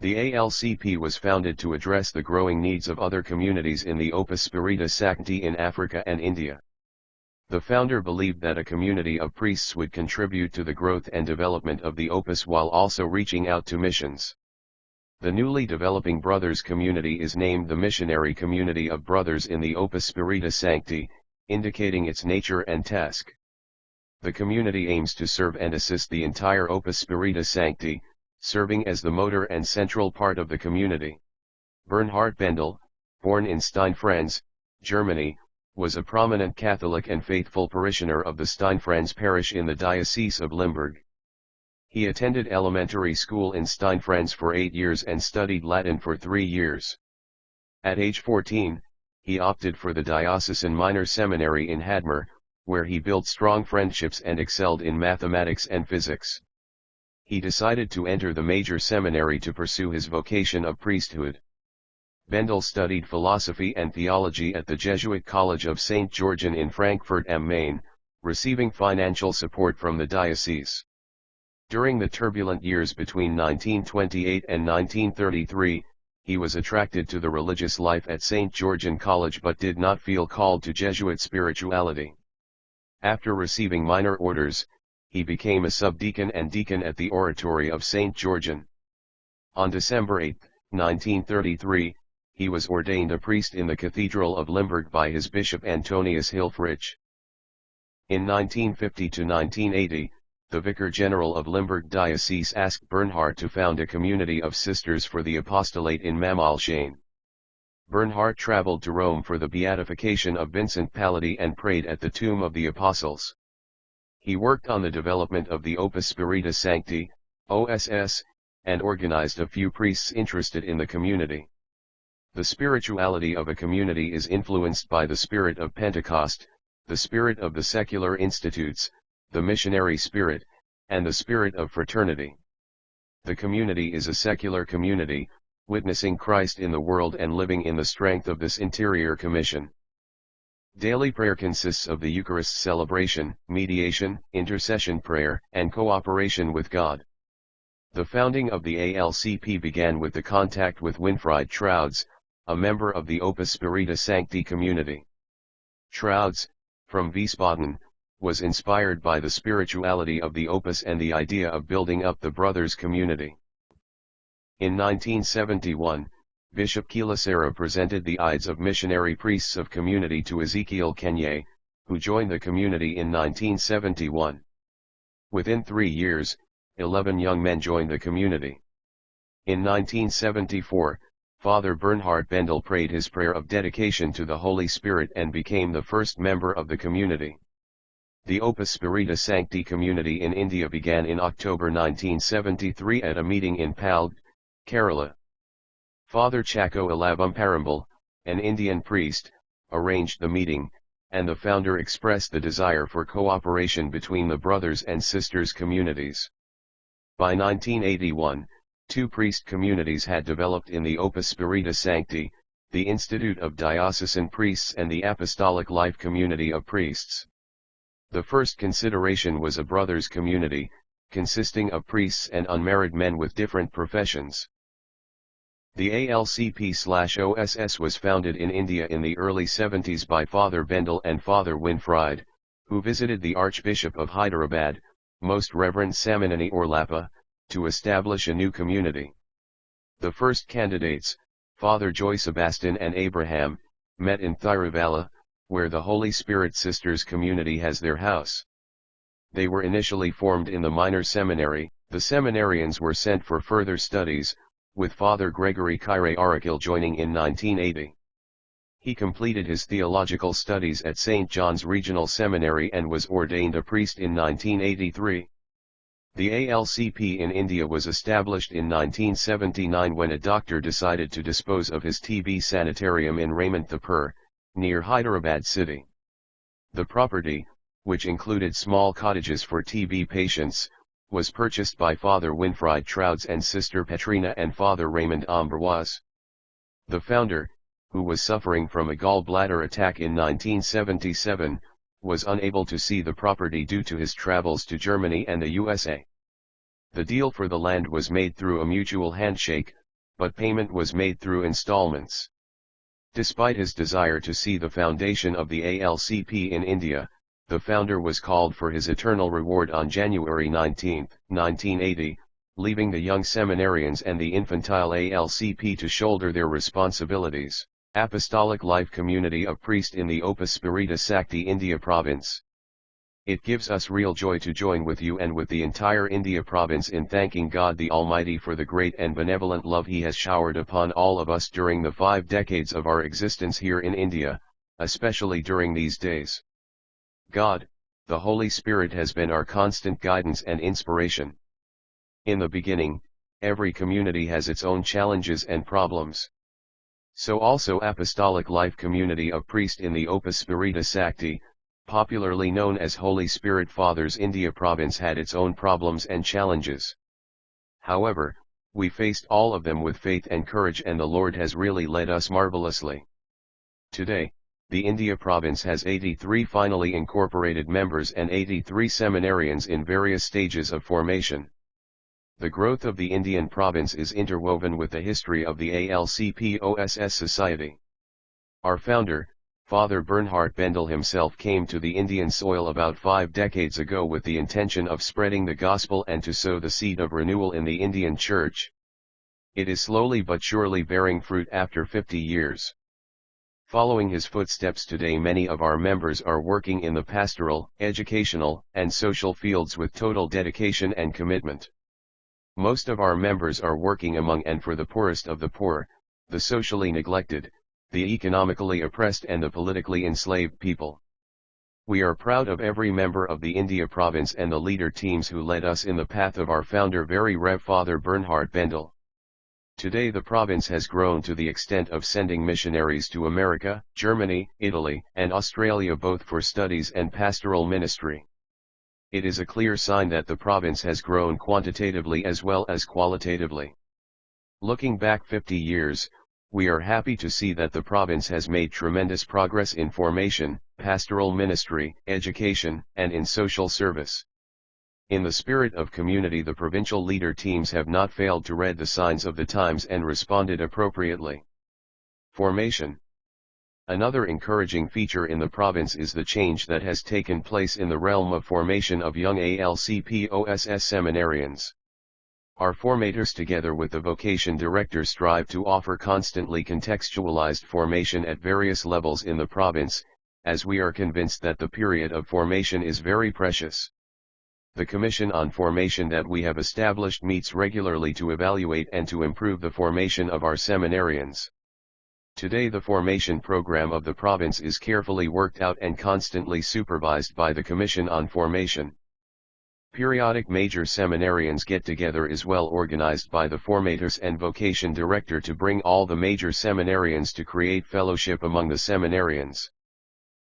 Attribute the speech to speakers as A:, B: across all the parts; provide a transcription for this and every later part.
A: The ALCP was founded to address the growing needs of other communities in the Opus Spiritus Sancti in Africa and India. The founder believed that a community of priests would contribute to the growth and development of the Opus while also reaching out to missions. The newly developing Brothers community is named the Missionary Community of Brothers in the Opus Spiritus Sancti, indicating its nature and task. The community aims to serve and assist the entire Opus Spiritus Sancti, serving as the motor and central part of the community. Bernhard Bendel, born in Steinfranz, Germany, was a prominent Catholic and faithful parishioner of the Steinfranz parish in the Diocese of Limburg. He attended elementary school in Steinfranz for 8 years and studied Latin for 3 years. At age 14, he opted for the diocesan minor seminary in Hadmer, where he built strong friendships and excelled in mathematics and physics. He decided to enter the major seminary to pursue his vocation of priesthood. Bendel studied philosophy and theology at the Jesuit College of St. Georgen in Frankfurt am Main, receiving financial support from the diocese. During the turbulent years between 1928 and 1933, he was attracted to the religious life at St. Georgen College but did not feel called to Jesuit spirituality. After receiving minor orders, he became a subdeacon and deacon at the oratory of St. Georgen. On December 8, 1933, he was ordained a priest in the Cathedral of Limburg by his bishop Antonius Hilfrich. In 1950 to 1980, the Vicar General of Limburg Diocese asked Bernhard to found a community of sisters for the apostolate in Mamalshane. Bernhard traveled to Rome for the beatification of Vincent Palladie and prayed at the tomb of the apostles. He worked on the development of the Opus Spiritus Sancti, OSS, and organized a few priests interested in the community. The spirituality of a community is influenced by the spirit of Pentecost, the spirit of the secular institutes, the missionary spirit, and the spirit of fraternity. The community is a secular community, witnessing Christ in the world and living in the strength of this interior commission. Daily prayer consists of the Eucharist celebration, mediation, intercession prayer, and cooperation with God. The founding of the ALCP began with the contact with Winfried Trouds, a member of the Opus Spiritus Sancti community. Trouds, from Wiesbaden, was inspired by the spirituality of the Opus and the idea of building up the Brothers community. In 1971, Bishop Kilasera presented the Ides of Missionary Priests of Community to Ezekiel Kenye, who joined the community in 1971. Within 3 years, 11 young men joined the community. In 1974, Father Bernhard Bendel prayed his prayer of dedication to the Holy Spirit and became the first member of the community. The Opus Spiritus Sancti community in India began in October 1973 at a meeting in Palg, Kerala. Father Chakko Alabumparambal, an Indian priest, arranged the meeting, and the founder expressed the desire for cooperation between the brothers and sisters communities. By 1981, 2 priest communities had developed in the Opus Spiritus Sancti, the Institute of Diocesan Priests and the Apostolic Life Community of Priests. The first consideration was a brothers community, consisting of priests and unmarried men with different professions. The ALCP/OSS was founded in India in the early 70s by Father Bendel and Father Winfried, who visited the Archbishop of Hyderabad, Most Reverend Samanani Orlappa, to establish a new community. The first candidates, Father Joy Sebastian and Abraham, met in Thiruvalla, where the Holy Spirit Sisters community has their house. They were initially formed in the minor seminary. The seminarians were sent for further studies, with Father Gregory Kyrie Arakil joining in 1980. He completed his theological studies at St. John's Regional Seminary and was ordained a priest in 1983. The ALCP in India was established in 1979 when a doctor decided to dispose of his TB sanitarium in Ramanthapur, near Hyderabad city. The property, which included small cottages for TB patients, was purchased by Father Winfried Trouds and Sister Petrina and Father Raymond Ambarwaz. The founder, who was suffering from a gallbladder attack in 1977, was unable to see the property due to his travels to Germany and the USA. The deal for the land was made through a mutual handshake, but payment was made through installments. Despite his desire to see the foundation of the ALCP in India, the founder was called for his eternal reward on January 19, 1980, leaving the young seminarians and the infantile ALCP to shoulder their responsibilities. Apostolic Life Community of Priest in the Opus Spiritus Sakti India Province. It gives us real joy to join with you and with the entire India Province in thanking God the Almighty for the great and benevolent love He has showered upon all of us during the 5 decades of our existence here in India, especially during these days. God, the Holy Spirit has been our constant guidance and inspiration. In the beginning, every community has its own challenges and problems. So also Apostolic Life Community of Priest in the Opus Spiritus Sakti, popularly known as Holy Spirit Fathers India Province, had its own problems and challenges. However, we faced all of them with faith and courage, and the Lord has really led us marvelously. Today, the India Province has 83 finally incorporated members and 83 seminarians in various stages of formation. The growth of the Indian province is interwoven with the history of the ALCP OSS Society. Our founder, Father Bernhard Bendel himself, came to the Indian soil about 5 decades ago with the intention of spreading the gospel and to sow the seed of renewal in the Indian Church. It is slowly but surely bearing fruit after 50 years. Following his footsteps today, many of our members are working in the pastoral, educational, and social fields with total dedication and commitment. Most of our members are working among and for the poorest of the poor, the socially neglected, the economically oppressed, and the politically enslaved people. We are proud of every member of the India Province and the leader teams who led us in the path of our founder, Very Rev Father Bernhard Bendel. Today the province has grown to the extent of sending missionaries to America, Germany, Italy, and Australia, both for studies and pastoral ministry. It is a clear sign that the province has grown quantitatively as well as qualitatively. Looking back 50 years, we are happy to see that the province has made tremendous progress in formation, pastoral ministry, education, and in social service. In the spirit of community, the provincial leader teams have not failed to read the signs of the times and responded appropriately. Formation. Another encouraging feature in the province is the change that has taken place in the realm of formation of young ALCP OSS seminarians. Our formators, together with the vocation director, strive to offer constantly contextualized formation at various levels in the province, as we are convinced that the period of formation is very precious. The Commission on Formation that we have established meets regularly to evaluate and to improve the formation of our seminarians. Today the formation program of the province is carefully worked out and constantly supervised by the Commission on Formation. Periodic major seminarians get-together is well organized by the formators and vocation director to bring all the major seminarians to create fellowship among the seminarians.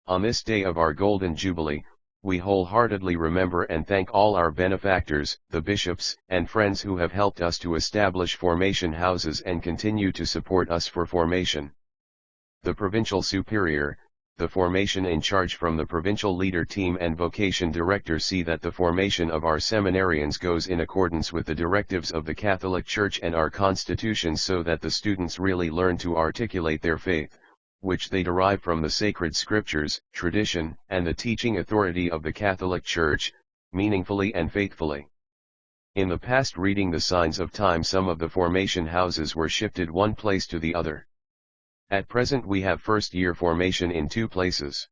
A: On this day of our Golden Jubilee, we wholeheartedly remember and thank all our benefactors, the bishops and friends who have helped us to establish formation houses and continue to support us for formation. The provincial superior, the formation in charge from the provincial leader team and vocation director see that the formation of our seminarians goes in accordance with the directives of the Catholic Church and our constitution, so that the students really learn to articulate their faith, which they derive from the sacred scriptures, tradition, and the teaching authority of the Catholic Church, meaningfully and faithfully. In the past, reading the signs of time, some of the formation houses were shifted one place to the other. At present we have first-year formation in 2 places.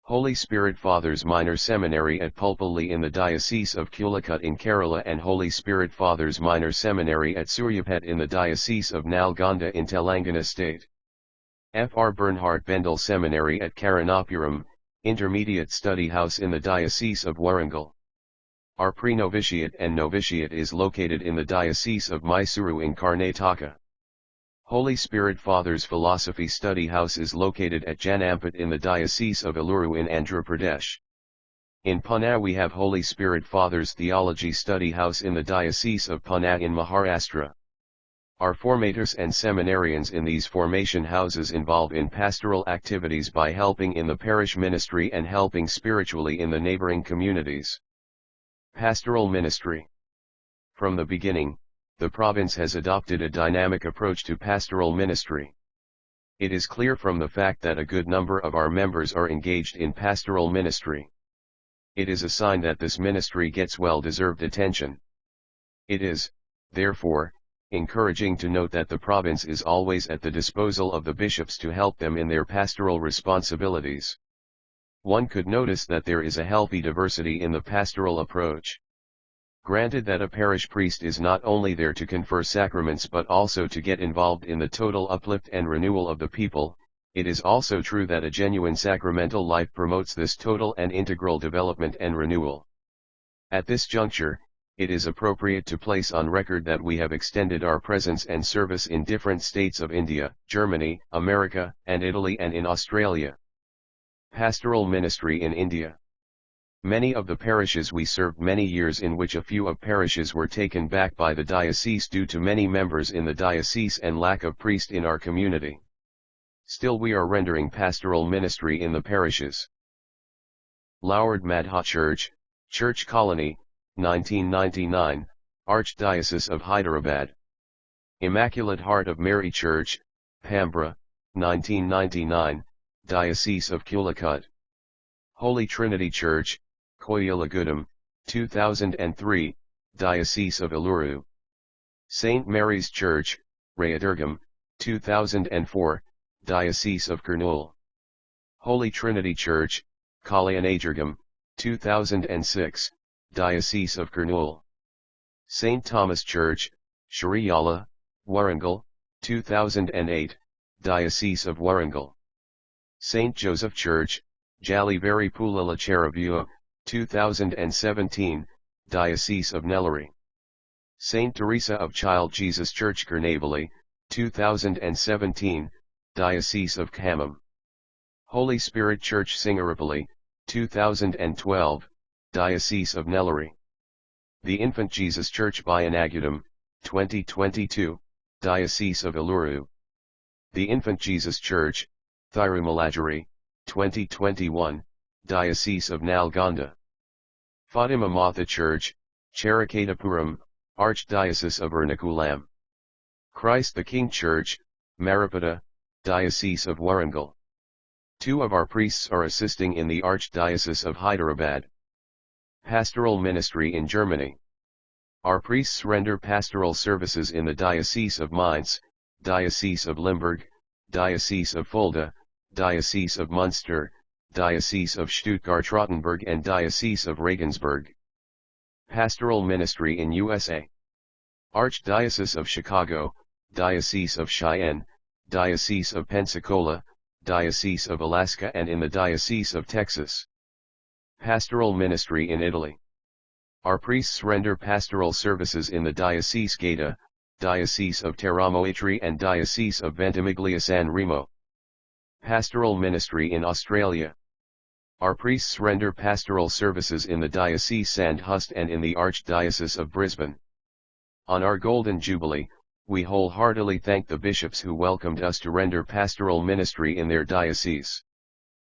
A: Holy Spirit Fathers Minor Seminary at Pulpally in the Diocese of Calicut in Kerala, and Holy Spirit Fathers Minor Seminary at Suryapet in the Diocese of Nalgonda in Telangana State. Fr. Bernhard Bendel Seminary at Karanapuram, Intermediate Study House in the Diocese of Warangal. Our pre-novitiate and novitiate is located in the Diocese of Mysuru in Karnataka. Holy Spirit Fathers Philosophy Study House is located at Janampat in the Diocese of Eluru in Andhra Pradesh. In Pune we have Holy Spirit Fathers Theology Study House in the Diocese of Pune in Maharashtra. Our formators and seminarians in these formation houses involve in pastoral activities by helping in the parish ministry and helping spiritually in the neighboring communities. Pastoral ministry. From the beginning, the province has adopted a dynamic approach to pastoral ministry. It is clear from the fact that a good number of our members are engaged in pastoral ministry. It is a sign that this ministry gets well-deserved attention. It is, therefore, encouraging to note that the province is always at the disposal of the bishops to help them in their pastoral responsibilities. One could notice that there is a healthy diversity in the pastoral approach. Granted that a parish priest is not only there to confer sacraments but also to get involved in the total uplift and renewal of the people, it is also true that a genuine sacramental life promotes this total and integral development and renewal. At this juncture, it is appropriate to place on record that we have extended our presence and service in different states of India, Germany, America, and Italy and in Australia. Pastoral ministry in India. Many of the parishes we served many years in which a few of parishes were taken back by the diocese due to many members in the diocese and lack of priest in our community. Still we are rendering pastoral ministry in the parishes. Lourdes Madha Church, Church Colony, 1999, Archdiocese of Hyderabad. Immaculate Heart of Mary Church, Pambra, 1999, Diocese of Calicut. Holy Trinity Church, Koyilagudam, 2003, Diocese of Eluru. St. Mary's Church, Rayadurgam, 2004, Diocese of Kurnool. Holy Trinity Church, Kalyanajurgam, 2006, Diocese of Kurnool. St. Thomas Church, Shariyala, Warangal, 2008, Diocese of Warangal. St. Joseph Church, Jaliveri Pulalacharavua, 2017, Diocese of Nellore. St. Teresa of Child Jesus Church Karnavali, 2017, Diocese of Khammam. Holy Spirit Church Singarapalli, 2012, Diocese of Nellore. The Infant Jesus Church Bayanagudam, 2022, Diocese of Eluru. The Infant Jesus Church, Thirumalagiri, 2021, Diocese of Nalgonda. Fatima Matha Church, Charikadapuram, Archdiocese of Ernakulam. Christ the King Church, Maripada, Diocese of Warangal. Two of our priests are assisting in the Archdiocese of Hyderabad. Pastoral ministry in Germany. Our priests render pastoral services in the Diocese of Mainz, Diocese of Limburg, Diocese of Fulda, Diocese of Munster, Diocese of Stuttgart-Rottenburg and Diocese of Regensburg. Pastoral ministry in USA. Archdiocese of Chicago, Diocese of Cheyenne, Diocese of Pensacola, Diocese of Alaska and in the Diocese of Texas. Pastoral ministry in Italy. Our priests render pastoral services in the Diocese Gaeta, Diocese of Teramo Itri and Diocese of Ventimiglia San Remo. Pastoral ministry in Australia. Our priests render pastoral services in the Diocese Sandhurst and in the Archdiocese of Brisbane. On our Golden Jubilee, we wholeheartedly thank the bishops who welcomed us to render pastoral ministry in their diocese.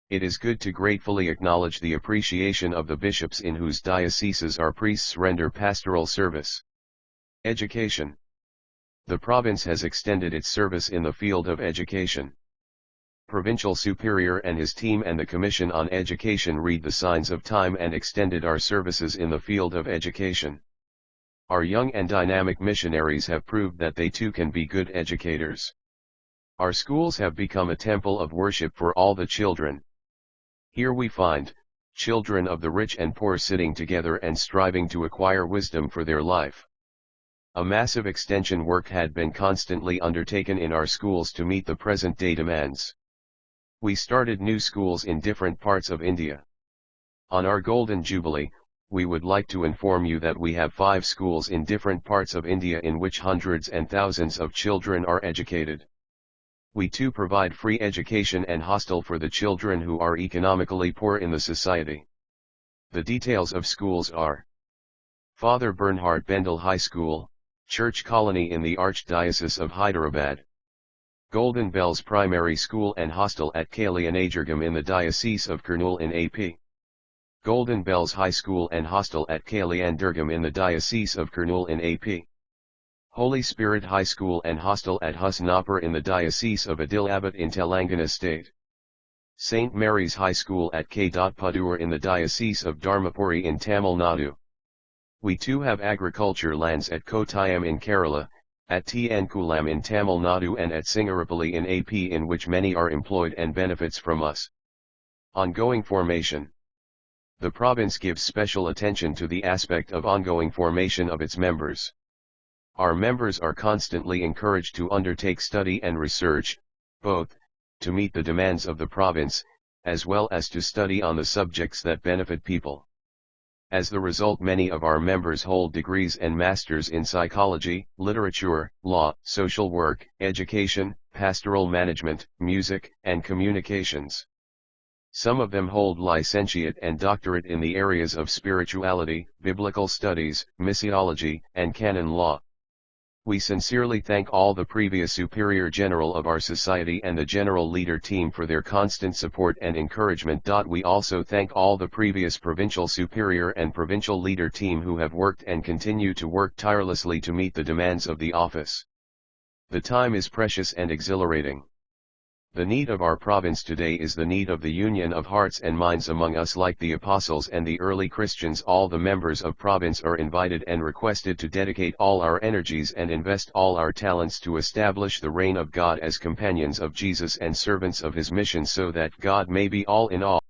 A: It is good to gratefully acknowledge the appreciation of the bishops in whose dioceses our priests render pastoral service. Education. The province has extended its service in the field of education. Provincial Superior and his team and the Commission on Education read the signs of time and extended our services in the field of education. Our young and dynamic missionaries have proved that they too can be good educators. Our schools have become a temple of worship for all the children. Here we find children of the rich and poor sitting together and striving to acquire wisdom for their life. A massive extension work had been constantly undertaken in our schools to meet the present-day demands. We started new schools in different parts of India. On our Golden Jubilee, we would like to inform you that we have 5 schools in different parts of India in which hundreds and thousands of children are educated. We too provide free education and hostel for the children who are economically poor in the society. The details of schools are: Father Bernhard Bendel High School, Church Colony in the Archdiocese of Hyderabad. Golden Bells Primary School and Hostel at Kalyanajurgam in the Diocese of Kurnool in AP. Golden Bells High School and Hostel at Kalyan Durgam in the Diocese of Kurnool in AP. Holy Spirit High School and Hostel at Husnapur in the Diocese of Adilabad in Telangana State. St. Mary's High School at K.Padur in the Diocese of Dharmapuri in Tamil Nadu. We too have agriculture lands at Kottayam in Kerala, at Tiankulam in Tamil Nadu and at Singarapalli in AP in which many are employed and benefits from us. Ongoing formation. The province gives special attention to the aspect of ongoing formation of its members. Our members are constantly encouraged to undertake study and research, both, to meet the demands of the province, as well as to study on the subjects that benefit people. As the result, many of our members hold degrees and masters in psychology, literature, law, social work, education, pastoral management, music, and communications. Some of them hold licentiate and doctorate in the areas of spirituality, biblical studies, missiology, and canon law. We sincerely thank all the previous Superior General of our Society and the General Leader team for their constant support and encouragement. We also thank all the previous Provincial Superior and Provincial Leader team who have worked and continue to work tirelessly to meet the demands of the office. The time is precious and exhilarating. The need of our province today is the need of the union of hearts and minds among us. Like the apostles and the early Christians, all the members of province are invited and requested to dedicate all our energies and invest all our talents to establish the reign of God as companions of Jesus and servants of his mission, so that God may be all in all.